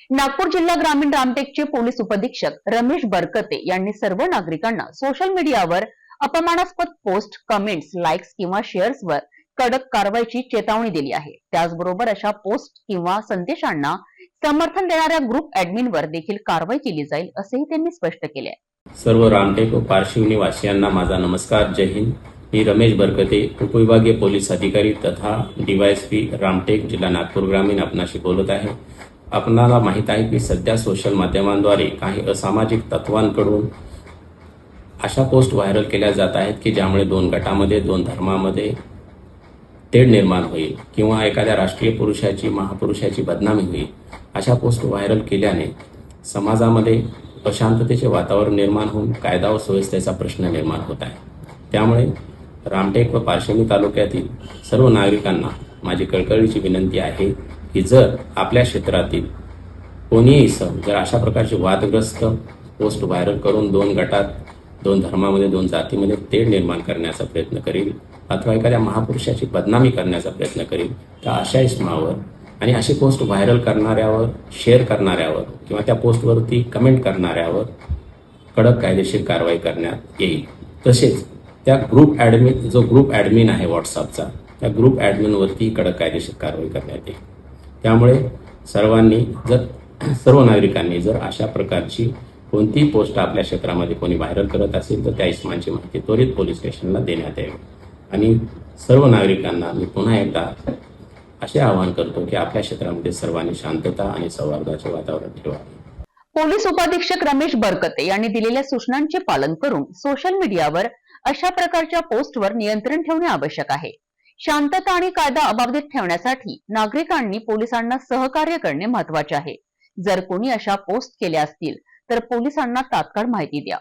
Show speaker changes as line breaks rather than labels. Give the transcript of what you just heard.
नागपूर जिल्हा ग्रामीण रामटेकचे पोलीस उपअधीक्षक रमेश बरकते यांनी सर्व नागरिकांना सोशल मीडियावर अपमानास्पद पोस्ट, कमेंट्स, लाईक्स किंवा शेअर्सवर कडक कारवाईची चेतावणी दिली आहे। त्याचबरोबर अशा पोस्ट किंवा संदेशांना समर्थन देणाऱ्या ग्रुप ऍडमिनवर देखील कारवाई केली जाईल असेही त्यांनी स्पष्ट केले आहे।
सर्व रामटेक व पारशिवनी वासियांना माझा नमस्कार। जय हिंद। मी रमेश बरकते, उपविभागीय पोलीस अधिकारी तथा डीवायएसपी रामटेक, जिल्हा नागपूर ग्रामीण आपणाशी बोलत आहे। आपणाला माहित आहे की सध्या सोशल माध्यमांद्वारे काही असामाजिक तत्वांकडून अशा पोस्ट व्हायरल केल्या जात आहेत की ज्यामुळे दोन गटामध्ये, दोन धर्मामध्ये तेढ निर्माण होईल किंवा एखाद्या राष्ट्रीय पुरुषाची, महापुरुषाची बदनामी होईल। अशा पोस्ट व्हायरल केल्याने समाजामध्ये अशांततेचे वातावरण निर्माण होऊन कायदा व सुव्यवस्थेचा प्रश्न निर्माण होत आहे। त्यामुळे रामटेक व पारशिवनी तालुक्यातील सर्व नागरिकांना माझी कळकळीची विनंती आहे की जर आपल्या क्षेत्रातील कोणीही जर अशा प्रकारचे वादग्रस्त पोस्ट व्हायरल करून दोन गटात, दोन धर्मामध्ये, दोन जातीमध्ये तेढ निर्माण करण्याचा प्रयत्न करेल अथवा एखाद्या महापुरुषाची बदनामी करण्याचा प्रयत्न करेल तर अशा इसमावर आणि अशी पोस्ट व्हायरल करणाऱ्यावर, शेअर करणाऱ्यावर किंवा त्या पोस्टवरती कमेंट करणाऱ्यावर कडक कायदेशीर कारवाई करण्यात येईल। तसेच त्या ग्रुप ॲडमिन आहे व्हॉट्सअपचा, त्या ग्रुप ॲडमिनवरती कडक कायदेशीर कारवाई करण्यात येईल। त्यामुळे सर्व नागरिकांनी जर अशा प्रकारची कोणतीही पोस्ट आपल्या क्षेत्रामध्ये कोणी व्हायरल करत असेल तर त्या इसमांची माहिती त्वरित पोलीस स्टेशनला देण्यात यावी। आणि सर्व नागरिकांना मी पुन्हा एकदा असे आवाहन करतो की आपल्या क्षेत्रामध्ये सर्वांनी शांतता आणि सौहार्दाचे वातावरण ठेवावे।
पोलीस उपाधीक्षक रमेश बरकते यांनी दिलेल्या सूचनांचे पालन करून सोशल मीडियावर अशा प्रकारच्या पोस्टवर नियंत्रण ठेवणे आवश्यक आहे। शांतता आणि कायदा अबाधित ठेवण्यासाठी नागरिकांनी पोलिसांना सहकार्य करणे महत्त्वाचे आहे। जर कोणी अशा पोस्ट केल्या असतील तर पोलिसांना तात्काळ माहिती द्या।